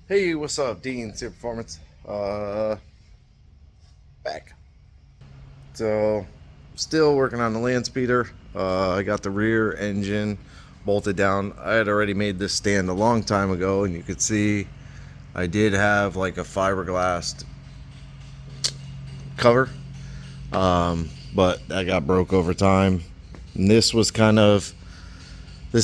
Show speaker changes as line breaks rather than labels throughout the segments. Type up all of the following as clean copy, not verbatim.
Hey, what's up? Dean, Sear Performance. Back. So, still working on the land speeder. I got the rear engine bolted down. I had already made this stand a long time ago, and you could see I did have like a fiberglass cover, but that got broke over time. And this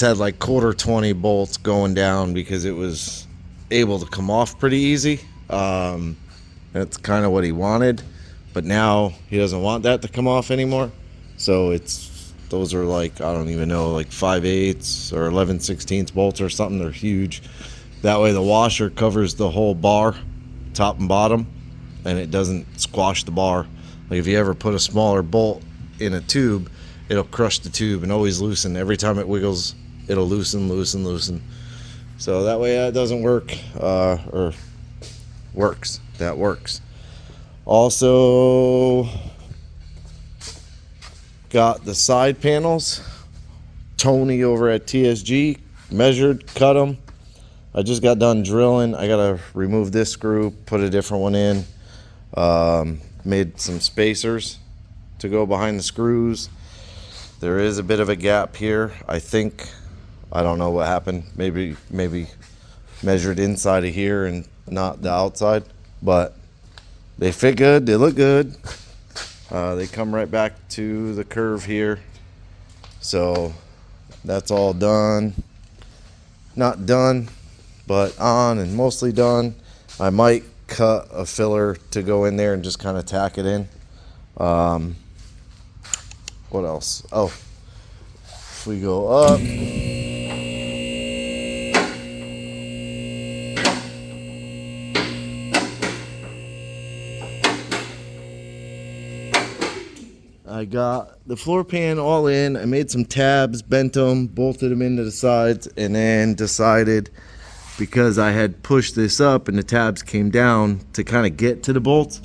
had like quarter 20 bolts going down because it was able to come off pretty easy. That's kind of what he wanted, but now he doesn't want that to come off anymore. So those are like, I don't even know, like 5/8 or 11/16 bolts or something. They're huge. That way the washer covers the whole bar, top and bottom, and it doesn't squash the bar. Like if you ever put a smaller bolt in a tube, it'll crush the tube and always loosen. Every time it wiggles, it'll loosen. So that way that doesn't work, or works. That works. Also got the side panels. Tony over at TSG measured, cut them. I just got done drilling. I gotta remove this screw, put a different one in. Made some spacers to go behind the screws. There is a bit of a gap here. I don't know what happened. Maybe measured inside of here and not the outside, but they fit good. They look good. They come right back to the curve here. So that's all done. Not done, but on and mostly done. I might cut a filler to go in there and just kind of tack it in. What else? Oh, if we go up, I got the floor pan all in. I made some tabs, bent them, bolted them into the sides, and then decided, because I had pushed this up and the tabs came down to kind of get to the bolts,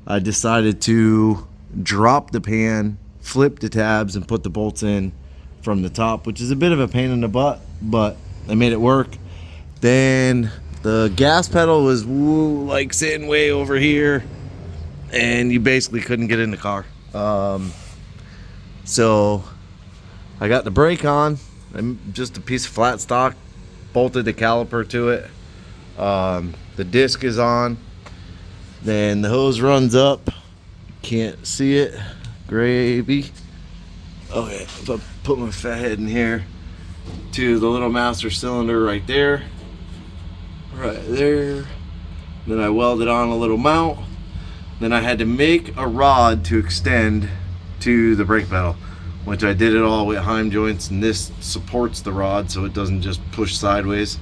I decided to drop the pan, flip the tabs, and put the bolts in from the top, which is a bit of a pain in the butt, but I made it work. Then the gas pedal was like sitting way over here, and you basically couldn't get in the car. So I got the brake on. I'm just a piece of flat stock, bolted the caliper to it. The disc is on. Then the hose runs up. Can't see it. Gravy. Okay, if I put my fat head in here to the little master cylinder right there. Right there. Then I welded on a little mount. Then I had to make a rod to extend to the brake pedal, which I did it all with Heim joints, and this supports the rod so it doesn't just push sideways.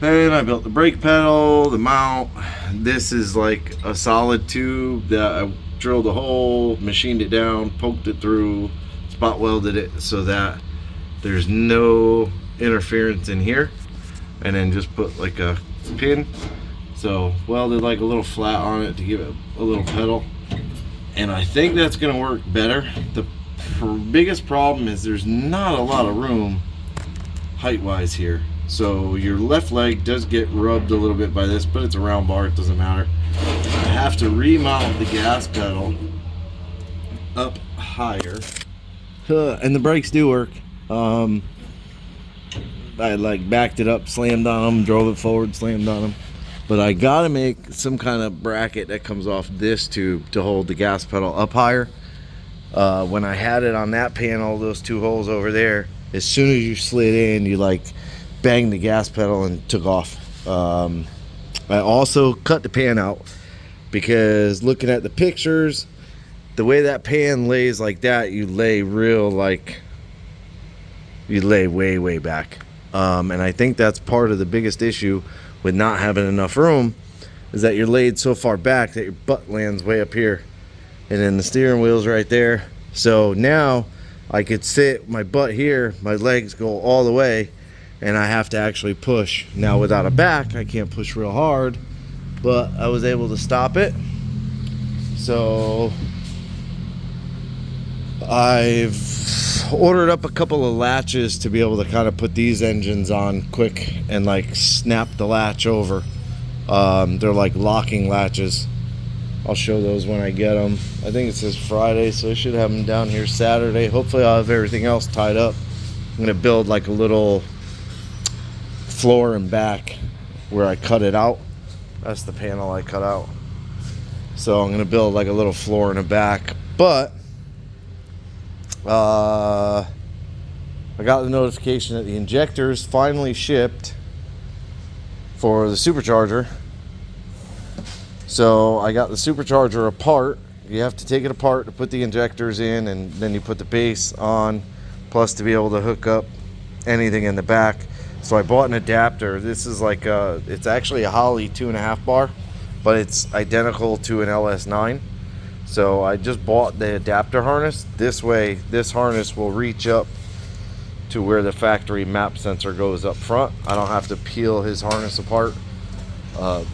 Then I built the brake pedal, the mount. This is like a solid tube that I drilled a hole, machined it down, poked it through, spot welded it so that there's no interference in here, and then just put like a pin. So welded like a little flat on it to give it a little pedal, and I think that's gonna work better. The biggest problem is there's not a lot of room height wise here, so your left leg does get rubbed a little bit by this, but it's a round bar, it doesn't matter. I have to remount the gas pedal up higher, and the brakes do work. I like backed it up, slammed on them, drove it forward, slammed on them. But I gotta make some kind of bracket that comes off this tube to hold the gas pedal up higher. When I had it on that panel, those two holes over there, as soon as you slid in, you like banged the gas pedal and took off. I also cut the pan out because looking at the pictures, the way that pan lays like that, you lay way back. And I think that's part of the biggest issue with not having enough room, is that you're laid so far back that your butt lands way up here, and then the steering wheel's right there. So now I could sit my butt here, my legs go all the way, and I have to actually push. Now without a back, I can't push real hard, but I was able to stop it. So I've ordered up a couple of latches to be able to kind of put these engines on quick and like snap the latch over. They're like locking latches. I'll show those when I get them. I think it says Friday, so I should have them down here Saturday. Hopefully I'll have everything else tied up. I'm gonna build like a little floor and back where I cut it out. That's the panel I cut out. So I'm gonna build like a little floor in the back. But I got the notification that the injectors finally shipped for the supercharger. So I got the supercharger apart. You have to take it apart to put the injectors in, and then you put the base on, plus to be able to hook up anything in the back. So I bought an adapter. This is like it's actually a Holley 2.5 bar, but it's identical to an LS9. So I just bought the adapter harness. This way, this harness will reach up to where the factory map sensor goes up front. I don't have to peel his harness apart. I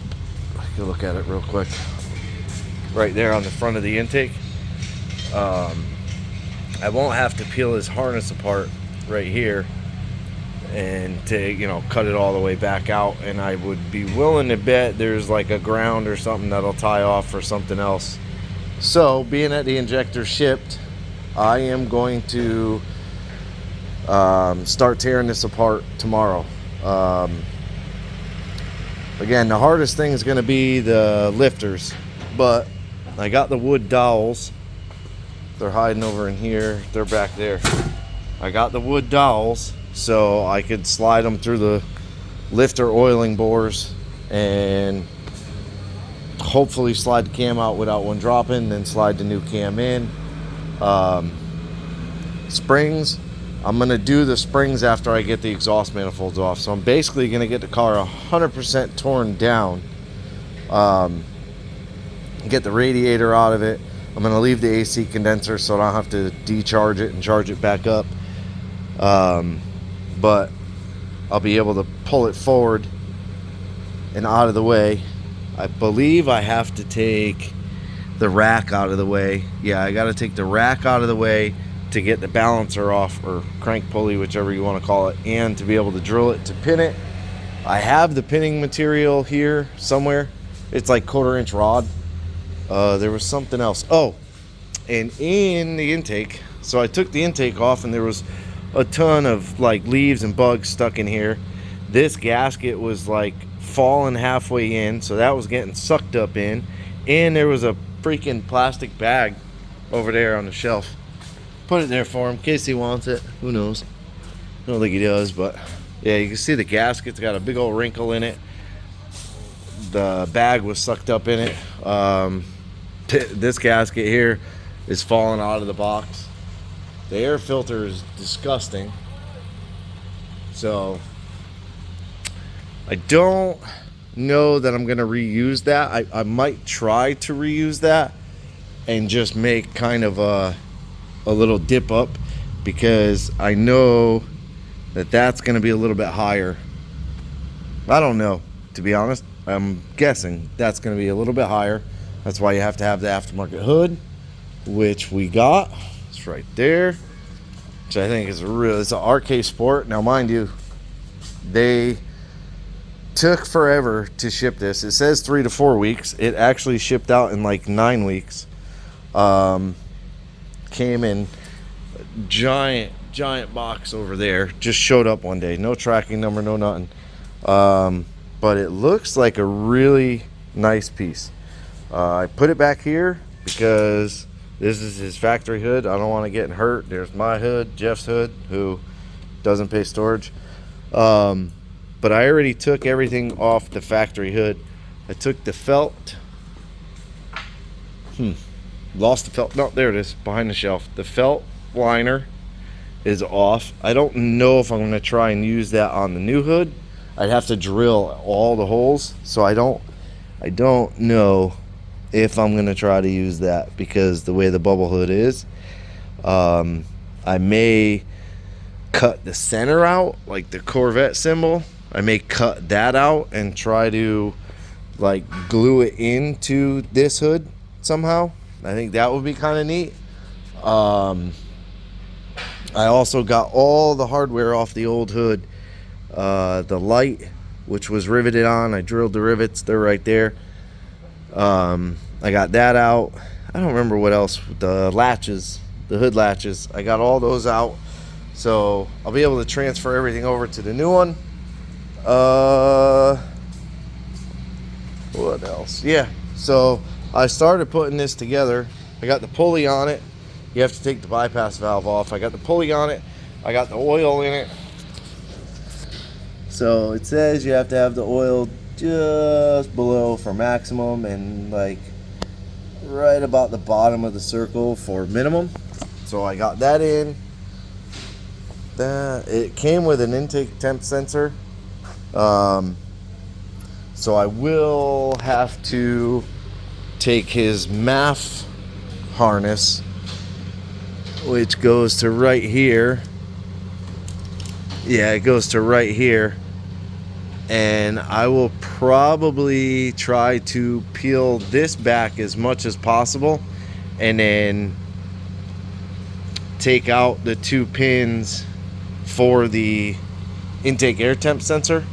can look at it real quick. Right there on the front of the intake. I won't have to peel his harness apart right here and to cut it all the way back out. And I would be willing to bet there's like a ground or something that'll tie off for something else. So being that the injector shipped, I am going to start tearing this apart tomorrow. Again, the hardest thing is going to be the lifters, but I got the wood dowels. They're hiding over in here. They're back there. I got the wood dowels so I could slide them through the lifter oiling bores and hopefully slide the cam out without one dropping, then slide the new cam in. Springs, I'm going to do the springs after I get the exhaust manifolds off. So I'm basically going to get the car 100% torn down. Get the radiator out of it. I'm going to leave the AC condenser so I don't have to decharge it and charge it back up. But I'll be able to pull it forward and out of the way. I believe I have to take the rack out of the way. Yeah, I got to take the rack out of the way to get the balancer off, or crank pulley, whichever you want to call it, and to be able to drill it to pin it. I have the pinning material here somewhere. It's like 1/4 inch rod. There was something else. Oh, and in the intake, so I took the intake off and there was a ton of like leaves and bugs stuck in here. This gasket was like falling halfway in, so that was getting sucked up in, and there was a freaking plastic bag over there on the shelf. Put it there for him in case he wants it. Who knows? I don't think he does, but yeah, you can see the gasket's got a big old wrinkle in it. The bag was sucked up in it. This gasket here is falling out of the box. The air filter is disgusting. So I don't know that I'm gonna reuse that. I might try to reuse that and just make kind of a little dip up, because I know that that's going to be a little bit higher. I don't know, to be honest. I'm guessing that's going to be a little bit higher. That's why you have to have the aftermarket hood, which we got. It's right there, which I think is it's an RK Sport. Now, mind you, they took forever to ship this. It says 3 to 4 weeks. It actually shipped out in like 9 weeks. Came in a giant box over there. Just showed up one day. No tracking number, no nothing. But it looks like a really nice piece. I put it back here because this is his factory hood. I don't want to get hurt. There's my hood, Jeff's hood, who doesn't pay storage. But I already took everything off the factory hood. I took the felt. Lost the felt. No, there it is, behind the shelf. The felt liner is off. I don't know if I'm going to try and use that on the new hood. I'd have to drill all the holes, so I don't know if I'm going to try to use that, because the way the bubble hood is. I may cut the center out, like the Corvette symbol. I may cut that out and try to like glue it into this hood somehow. I think that would be kind of neat. I also got all the hardware off the old hood. The light which was riveted on. I drilled the rivets, they're right there. I got that out. I don't remember what else. The latches, the hood latches, I got all those out, so I'll be able to transfer everything over to the new one. What else? Yeah, so I started putting this together. I got the pulley on it. You have to take the bypass valve off. I got the pulley on it. I got the oil in it. So it says you have to have the oil just below for maximum and like right about the bottom of the circle for minimum. So I got that in. It came with an intake temp sensor. So I will have to take his MAF harness, which goes to right here. Yeah, it goes to right here. And I will probably try to peel this back as much as possible and then take out the 2 pins for the intake air temp sensor.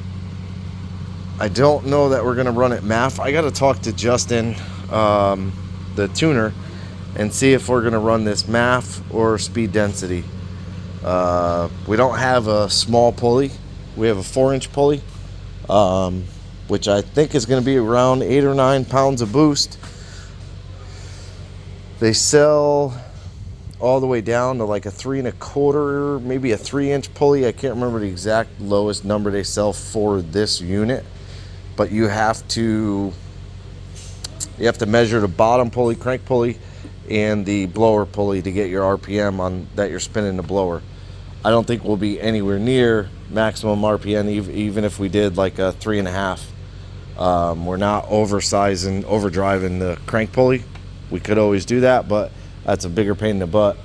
I don't know that we're gonna run it MAF. I gotta talk to Justin, the tuner, and see if we're gonna run this MAF or speed density. We don't have a small pulley. We have a 4-inch pulley, which I think is gonna be around 8 or 9 pounds of boost. They sell all the way down to like a 3 1/4, maybe a 3-inch pulley. I can't remember the exact lowest number they sell for this unit, but you have to measure the bottom pulley, crank pulley, and the blower pulley to get your RPM on that you're spinning the blower. I don't think we'll be anywhere near maximum RPM, even if we did like a 3.5. We're not overdriving the crank pulley. We could always do that, but that's a bigger pain in the butt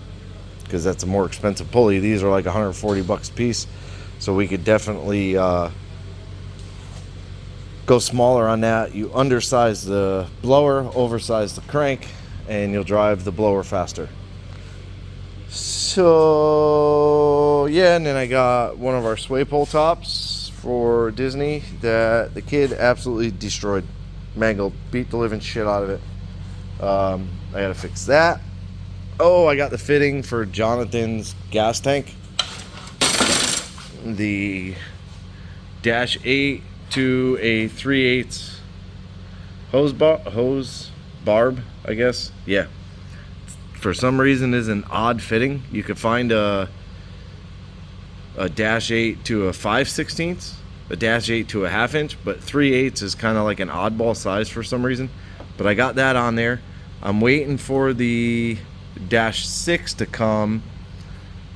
because that's a more expensive pulley. These are like $140 a piece, so we could definitely go smaller on that. You undersize the blower, oversize the crank, and you'll drive the blower faster. So yeah, and then I got one of our sway pole tops for Disney that the kid absolutely destroyed, mangled, beat the living shit out of it. I gotta fix that. Oh, I got the fitting for Jonathan's gas tank, the dash 8 to a 3/8 hose barb, I guess. Yeah, for some reason is an odd fitting. You could find a dash 8 to a 5/16, a dash 8 to a 1/2 inch, but 3/8 is kind of like an oddball size for some reason. But I got that on there. I'm waiting for the dash 6 to come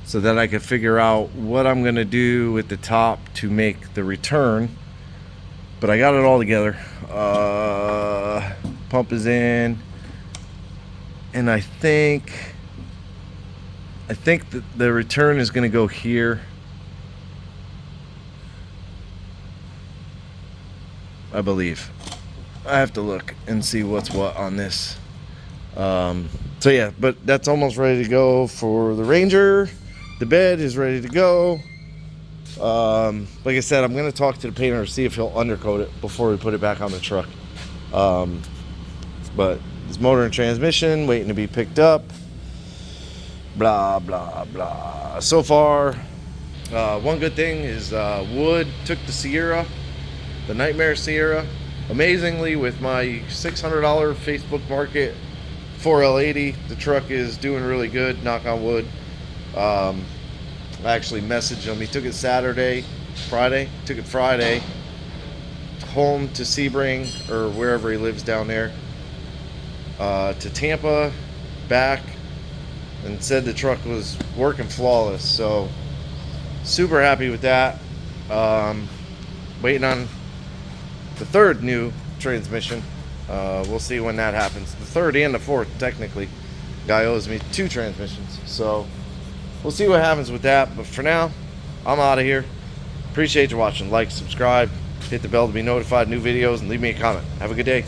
so that I can figure out what I'm gonna do with the top to make the return. But I got it all together. Pump is in, and I think that the return is gonna go here. I believe. I have to look and see what's what on this. So yeah, but that's almost ready to go for the Ranger. The bed is ready to go. Like I said, I'm going to talk to the painter to see if he'll undercoat it before we put it back on the truck. But it's motor and transmission waiting to be picked up. Blah, blah, blah. So far, one good thing is Wood took the Sierra, the Nightmare Sierra. Amazingly, with my $600 Facebook Market 4L80, the truck is doing really good, knock on wood. I actually messaged him. He took it Friday, home to Sebring or wherever he lives down there, to Tampa, back, and said the truck was working flawless. So super happy with that. Waiting on the third new transmission. We'll see when that happens. The third and the fourth, technically. Guy owes me 2 transmissions. So we'll see what happens with that. But for now, I'm out of here. Appreciate you watching. Like, subscribe, hit the bell to be notified of new videos, and leave me a comment. Have a good day.